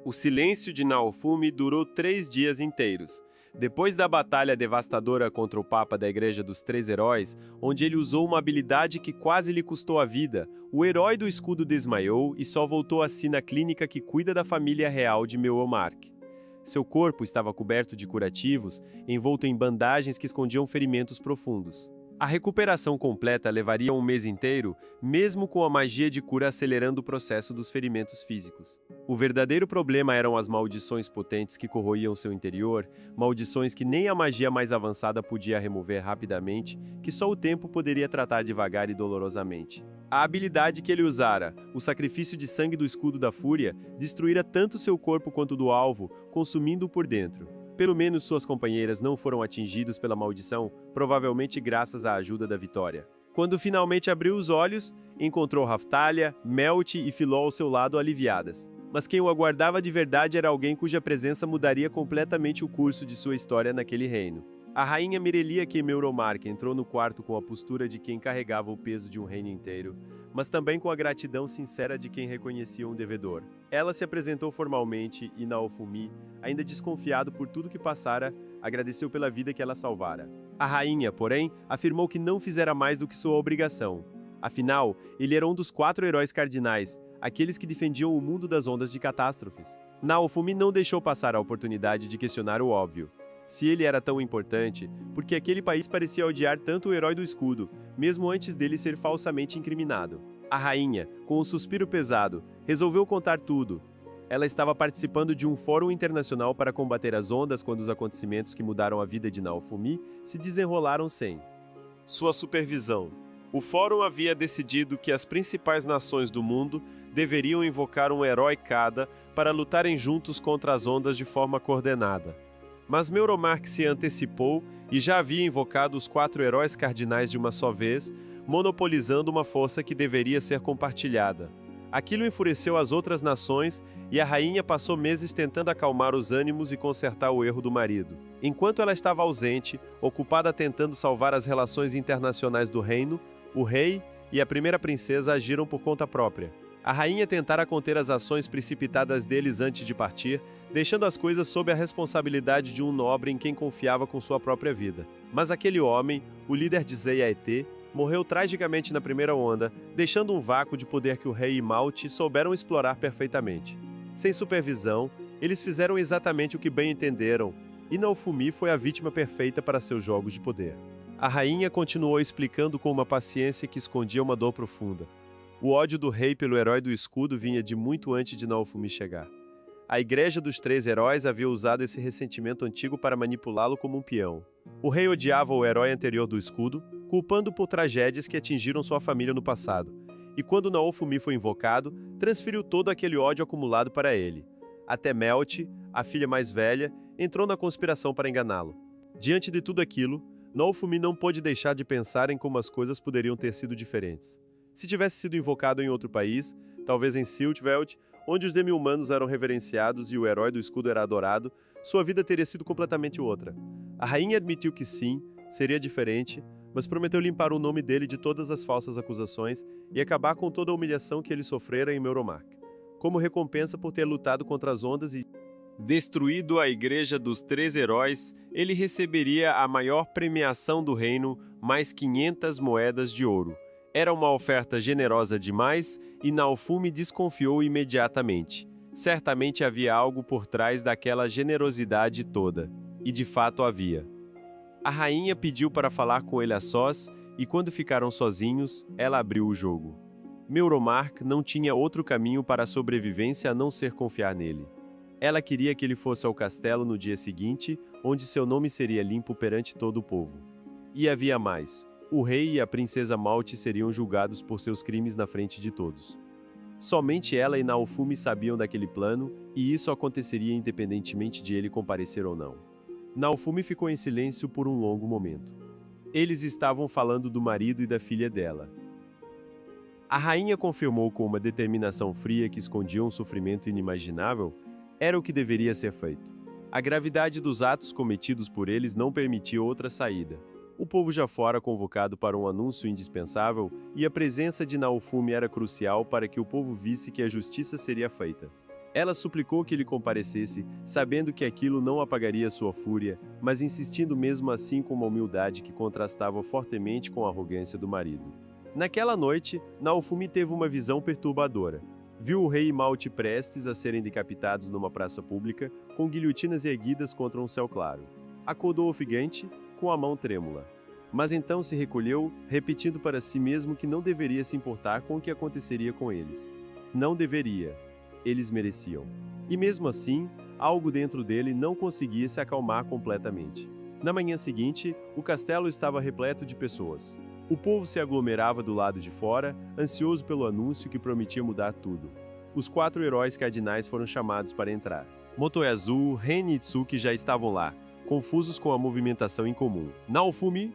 O silêncio de Naofumi durou 3 dias inteiros. Depois da batalha devastadora contra o Papa da Igreja dos Três Heróis, onde ele usou uma habilidade que quase lhe custou a vida, o herói do escudo desmaiou e só voltou a si na clínica que cuida da família real de Meuomark. Seu corpo estava coberto de curativos, envolto em bandagens que escondiam ferimentos profundos. A recuperação completa levaria um mês inteiro, mesmo com a magia de cura acelerando o processo dos ferimentos físicos. O verdadeiro problema eram as maldições potentes que corroíam seu interior, maldições que nem a magia mais avançada podia remover rapidamente, que só o tempo poderia tratar devagar e dolorosamente. A habilidade que ele usara, o sacrifício de sangue do escudo da fúria, destruíra tanto seu corpo quanto do alvo, consumindo-o por dentro. Pelo menos suas companheiras não foram atingidos pela maldição, provavelmente graças à ajuda da Vitória. Quando finalmente abriu os olhos, encontrou Raftalia, Melt e Filó ao seu lado aliviadas. Mas quem o aguardava de verdade era alguém cuja presença mudaria completamente o curso de sua história naquele reino. A rainha Mirelia Meuomark entrou no quarto com a postura de quem carregava o peso de um reino inteiro, mas também com a gratidão sincera de quem reconhecia um devedor. Ela se apresentou formalmente e Naofumi, ainda desconfiado por tudo que passara, agradeceu pela vida que ela salvara. A rainha, porém, afirmou que não fizera mais do que sua obrigação. Afinal, ele era um dos 4 heróis cardinais, aqueles que defendiam o mundo das ondas de catástrofes. Naofumi não deixou passar a oportunidade de questionar o óbvio. Se ele era tão importante, porque aquele país parecia odiar tanto o herói do escudo, mesmo antes dele ser falsamente incriminado. A rainha, com um suspiro pesado, resolveu contar tudo. Ela estava participando de um fórum internacional para combater as ondas quando os acontecimentos que mudaram a vida de Naofumi se desenrolaram sem sua supervisão. O fórum havia decidido que as principais nações do mundo deveriam invocar um herói cada para lutarem juntos contra as ondas de forma coordenada. Mas Meuomark se antecipou e já havia invocado os 4 heróis cardinais de uma só vez, monopolizando uma força que deveria ser compartilhada. Aquilo enfureceu as outras nações e a rainha passou meses tentando acalmar os ânimos e consertar o erro do marido. Enquanto ela estava ausente, ocupada tentando salvar as relações internacionais do reino, o rei e a primeira princesa agiram por conta própria. A rainha tentara conter as ações precipitadas deles antes de partir, deixando as coisas sob a responsabilidade de um nobre em quem confiava com sua própria vida. Mas aquele homem, o líder de Zeyaete, morreu tragicamente na primeira onda, deixando um vácuo de poder que o rei e Malt souberam explorar perfeitamente. Sem supervisão, eles fizeram exatamente o que bem entenderam, e Naofumi foi a vítima perfeita para seus jogos de poder. A rainha continuou explicando com uma paciência que escondia uma dor profunda. O ódio do rei pelo herói do escudo vinha de muito antes de Naofumi chegar. A Igreja dos Três Heróis havia usado esse ressentimento antigo para manipulá-lo como um peão. O rei odiava o herói anterior do escudo, culpando-o por tragédias que atingiram sua família no passado. E quando Naofumi foi invocado, transferiu todo aquele ódio acumulado para ele. Até Melt, a filha mais velha, entrou na conspiração para enganá-lo. Diante de tudo aquilo, Naofumi não pôde deixar de pensar em como as coisas poderiam ter sido diferentes. Se tivesse sido invocado em outro país, talvez em Siltveld, onde os demi-humanos eram reverenciados e o herói do escudo era adorado, sua vida teria sido completamente outra. A rainha admitiu que sim, seria diferente, mas prometeu limpar o nome dele de todas as falsas acusações e acabar com toda a humilhação que ele sofrera em Meuomark, como recompensa por ter lutado contra as ondas e destruído a Igreja dos Três Heróis, ele receberia a maior premiação do reino, mais 500 moedas de ouro. Era uma oferta generosa demais e Naofumi desconfiou imediatamente. Certamente havia algo por trás daquela generosidade toda. E de fato havia. A rainha pediu para falar com ele a sós e quando ficaram sozinhos, ela abriu o jogo. Meuomark não tinha outro caminho para a sobrevivência a não ser confiar nele. Ela queria que ele fosse ao castelo no dia seguinte, onde seu nome seria limpo perante todo o povo. E havia mais. O rei e a princesa Malt seriam julgados por seus crimes na frente de todos. Somente ela e Naofumi sabiam daquele plano, e isso aconteceria independentemente de ele comparecer ou não. Naofumi ficou em silêncio por um longo momento. Eles estavam falando do marido e da filha dela. A rainha confirmou com uma determinação fria que escondia um sofrimento inimaginável, era o que deveria ser feito. A gravidade dos atos cometidos por eles não permitia outra saída. O povo já fora convocado para um anúncio indispensável e a presença de Naofumi era crucial para que o povo visse que a justiça seria feita. Ela suplicou que ele comparecesse, sabendo que aquilo não apagaria sua fúria, mas insistindo mesmo assim com uma humildade que contrastava fortemente com a arrogância do marido. Naquela noite, Naofumi teve uma visão perturbadora. Viu o rei e Malte prestes a serem decapitados numa praça pública, com guilhotinas erguidas contra um céu claro. Acordou ofegante, com a mão trêmula. Mas então se recolheu, repetindo para si mesmo que não deveria se importar com o que aconteceria com eles. Não deveria. Eles mereciam. E mesmo assim, algo dentro dele não conseguia se acalmar completamente. Na manhã seguinte, o castelo estava repleto de pessoas. O povo se aglomerava do lado de fora, ansioso pelo anúncio que prometia mudar tudo. Os 4 heróis cardinais foram chamados para entrar. Motoyazu, Ren e Itsuki já estavam lá, confusos com a movimentação incomum. Naofumi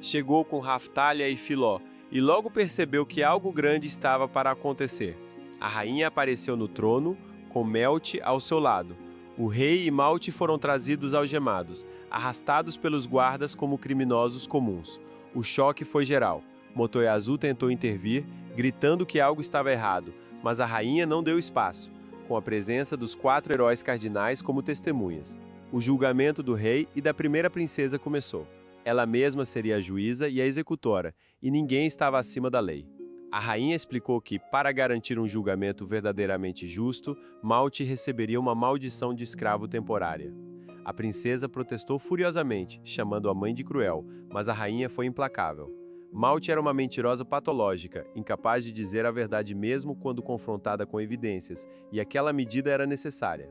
chegou com Raftalha e Filó, e logo percebeu que algo grande estava para acontecer. A rainha apareceu no trono, com Melt ao seu lado. O rei e Malte foram trazidos algemados, arrastados pelos guardas como criminosos comuns. O choque foi geral. Motoyazu tentou intervir, gritando que algo estava errado, mas a rainha não deu espaço, com a presença dos 4 heróis cardinais como testemunhas. O julgamento do rei e da primeira princesa começou. Ela mesma seria a juíza e a executora, e ninguém estava acima da lei. A rainha explicou que, para garantir um julgamento verdadeiramente justo, Malte receberia uma maldição de escravo temporária. A princesa protestou furiosamente, chamando a mãe de cruel, mas a rainha foi implacável. Malte era uma mentirosa patológica, incapaz de dizer a verdade mesmo quando confrontada com evidências, e aquela medida era necessária.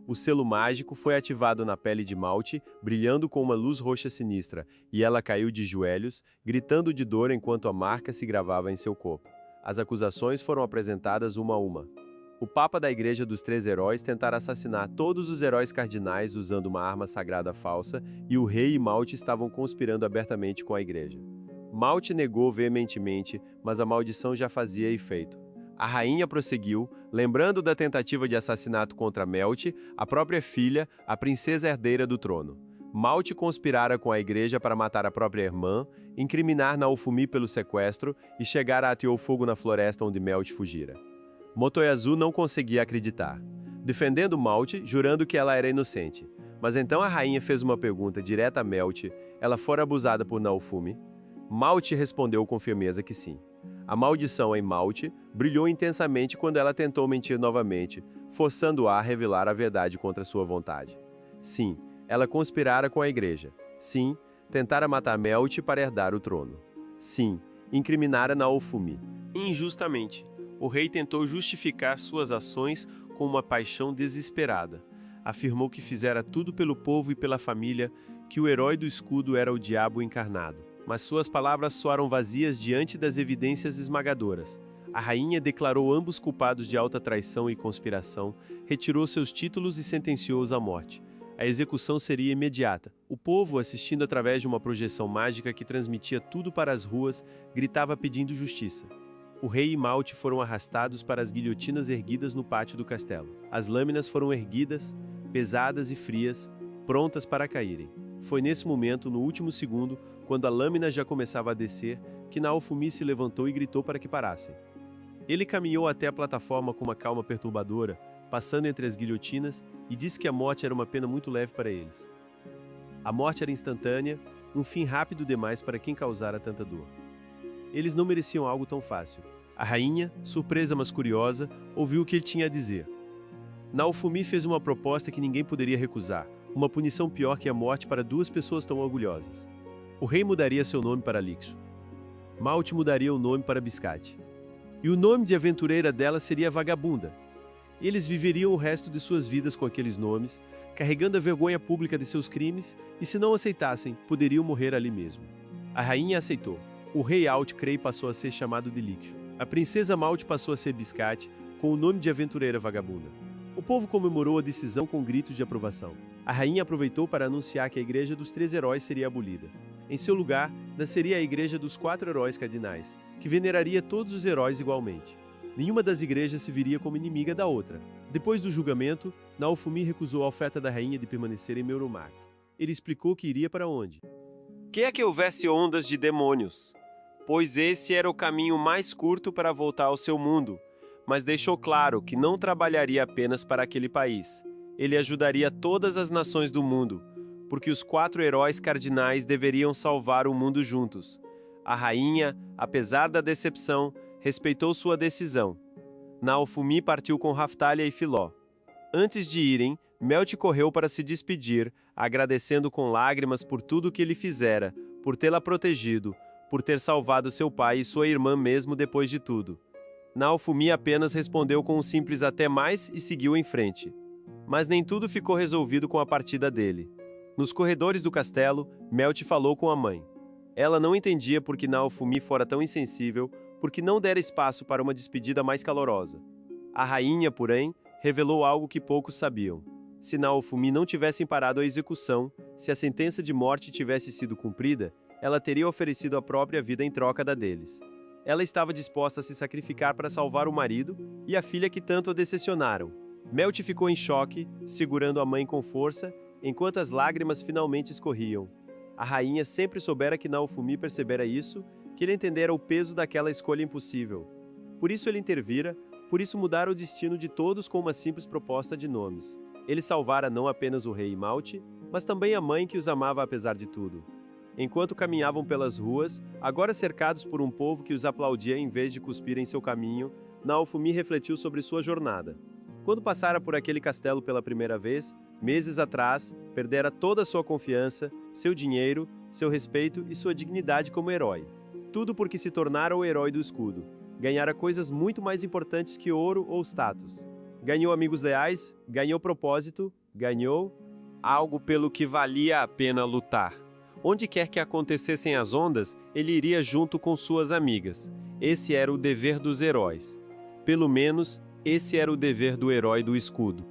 O selo mágico foi ativado na pele de Malte, brilhando com uma luz roxa sinistra, e ela caiu de joelhos, gritando de dor enquanto a marca se gravava em seu corpo. As acusações foram apresentadas uma a uma. O Papa da Igreja dos Três Heróis tentara assassinar todos os heróis cardinais usando uma arma sagrada falsa, e o rei e Malte estavam conspirando abertamente com a Igreja. Malte negou veementemente, mas a maldição já fazia efeito. A rainha prosseguiu, lembrando da tentativa de assassinato contra Melt, a própria filha, a princesa herdeira do trono. Malte conspirara com a igreja para matar a própria irmã, incriminar Naofumi pelo sequestro e chegar a atear fogo na floresta onde Melt fugira. Motoyazu não conseguia acreditar, defendendo Malte, jurando que ela era inocente. Mas então a rainha fez uma pergunta direta a Melt: ela fora abusada por Naofumi? Malte respondeu com firmeza que sim. A maldição em Malte brilhou intensamente quando ela tentou mentir novamente, forçando-a a revelar a verdade contra sua vontade. Sim, ela conspirara com a igreja. Sim, tentara matar Melt para herdar o trono. Sim, incriminara Naofumi. Injustamente, o rei tentou justificar suas ações com uma paixão desesperada. Afirmou que fizera tudo pelo povo e pela família, que o herói do escudo era o diabo encarnado. Mas suas palavras soaram vazias diante das evidências esmagadoras. A rainha declarou ambos culpados de alta traição e conspiração, retirou seus títulos e sentenciou-os à morte. A execução seria imediata. O povo, assistindo através de uma projeção mágica que transmitia tudo para as ruas, gritava pedindo justiça. O rei e Malte foram arrastados para as guilhotinas erguidas no pátio do castelo. As lâminas foram erguidas, pesadas e frias, prontas para caírem. Foi nesse momento, no último segundo, quando a lâmina já começava a descer, que Naofumi se levantou e gritou para que parassem. Ele caminhou até a plataforma com uma calma perturbadora, passando entre as guilhotinas, e disse que a morte era uma pena muito leve para eles. A morte era instantânea, um fim rápido demais para quem causara tanta dor. Eles não mereciam algo tão fácil. A rainha, surpresa mas curiosa, ouviu o que ele tinha a dizer. Naofumi fez uma proposta que ninguém poderia recusar, uma punição pior que a morte para 2 pessoas tão orgulhosas. O rei mudaria seu nome para Lixo. Malte mudaria o nome para Biscate. E o nome de aventureira dela seria Vagabunda. Eles viveriam o resto de suas vidas com aqueles nomes, carregando a vergonha pública de seus crimes, e se não aceitassem, poderiam morrer ali mesmo. A rainha aceitou. O rei Altcrey passou a ser chamado de Lixo. A princesa Malte passou a ser Biscate, com o nome de aventureira Vagabunda. O povo comemorou a decisão com gritos de aprovação. A rainha aproveitou para anunciar que a Igreja dos Três Heróis seria abolida. Em seu lugar, nasceria a Igreja dos 4 Heróis Cardinais, que veneraria todos os heróis igualmente. Nenhuma das igrejas se viria como inimiga da outra. Depois do julgamento, Naofumi recusou a oferta da rainha de permanecer em Meurumac. Ele explicou que iria para onde? Quer que houvesse ondas de demônios, pois esse era o caminho mais curto para voltar ao seu mundo. mas deixou claro que não trabalharia apenas para aquele país. Ele ajudaria todas as nações do mundo, porque os 4 heróis cardinais deveriam salvar o mundo juntos. A rainha, apesar da decepção, respeitou sua decisão. Naofumi partiu com Raftalia e Filó. Antes de irem, Melti correu para se despedir, agradecendo com lágrimas por tudo que ele fizera, por tê-la protegido, por ter salvado seu pai e sua irmã mesmo depois de tudo. Naofumi apenas respondeu com um simples até mais e seguiu em frente. Mas nem tudo ficou resolvido com a partida dele. Nos corredores do castelo, Melti falou com a mãe. Ela não entendia por que Naofumi fora tão insensível, porque não dera espaço para uma despedida mais calorosa. A rainha, porém, revelou algo que poucos sabiam. Se Naofumi não tivessem parado a execução, se a sentença de morte tivesse sido cumprida, ela teria oferecido a própria vida em troca da deles. Ela estava disposta a se sacrificar para salvar o marido e a filha que tanto a decepcionaram. Melti ficou em choque, segurando a mãe com força, enquanto as lágrimas finalmente escorriam. A rainha sempre soubera que Naofumi percebera isso, que ele entendera o peso daquela escolha impossível. Por isso ele intervira, por isso mudara o destino de todos com uma simples proposta de nomes. Ele salvara não apenas o rei Imalte, mas também a mãe que os amava apesar de tudo. Enquanto caminhavam pelas ruas, agora cercados por um povo que os aplaudia em vez de cuspir em seu caminho, Naofumi refletiu sobre sua jornada. Quando passara por aquele castelo pela primeira vez, meses atrás, perdera toda a sua confiança, seu dinheiro, seu respeito e sua dignidade como herói. Tudo porque se tornara o herói do escudo. Ganhara coisas muito mais importantes que ouro ou status. Ganhou amigos leais, ganhou propósito, ganhou algo pelo que valia a pena lutar. Onde quer que acontecessem as ondas, ele iria junto com suas amigas. Esse era o dever dos heróis. Pelo menos, esse era o dever do herói do escudo.